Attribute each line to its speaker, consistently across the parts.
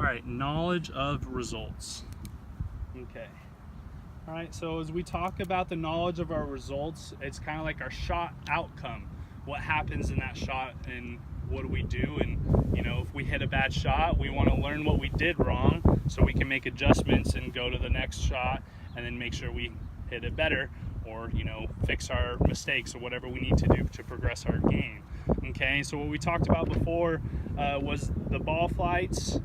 Speaker 1: All right, knowledge of results. Okay. All right, so as we talk about the knowledge of our results, it's kind of like our shot outcome. What happens in that shot and what do we do? And, you know, if we hit a bad shot, we want to learn what we did wrong so we can make adjustments and go to the next shot and then make sure we hit it better, or, you know, fix our mistakes or whatever we need to do to progress our game. Okay, so what we talked about before was the ball flights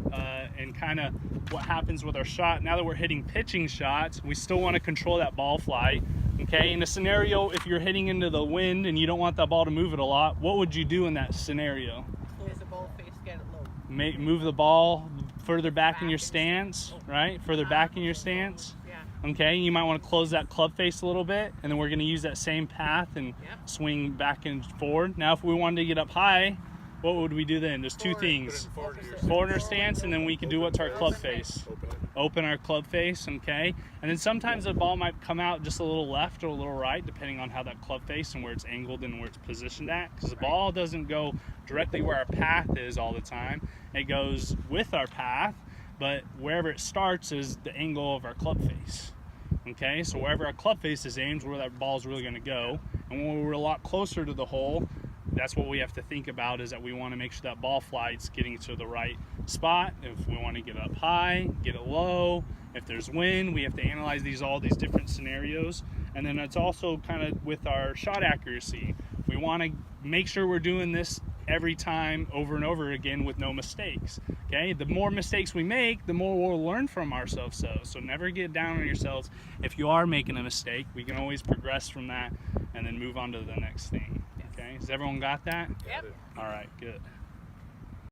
Speaker 1: and kind of what happens with our shot. Now that we're hitting pitching shots, we still want to control that ball flight. Okay, in a scenario, if you're hitting into the wind and you don't want that ball to move it a lot, what would you do in that scenario?
Speaker 2: Close the ball face, get it low.
Speaker 1: Move the ball further back in your stance, right? Further back in your stance.
Speaker 2: Yeah.
Speaker 1: Okay, you might want to close that club face a little bit, and then we're going to use that same path and
Speaker 2: Yep.
Speaker 1: swing back and forward. Now, if we wanted to get up high, what would we do then? There's two things. Forward our stance, and then we can do what's our club face. Open our club face, okay? And then sometimes the ball might come out just a little left or a little right, depending on how that club face and where it's angled and where it's positioned at. Because the ball doesn't go directly where our path is all the time. It goes with our path, but wherever it starts is the angle of our club face. Okay, so wherever our club face is aimed, where that ball is really going to go. And when we're a lot closer to the hole, that's what we have to think about, is that we want to make sure that ball flight's getting to the right spot. If we want to get up high, get it low. If there's wind, we have to analyze all these different scenarios. And then it's also kind of with our shot accuracy. We want to make sure we're doing this every time over and over again with no mistakes. Okay, the more mistakes we make, the more we'll learn from ourselves. So never get down on yourselves. If you are making a mistake, we can always progress from that and then move on to the next thing. Okay, has everyone got that?
Speaker 2: Yep.
Speaker 1: All right, good.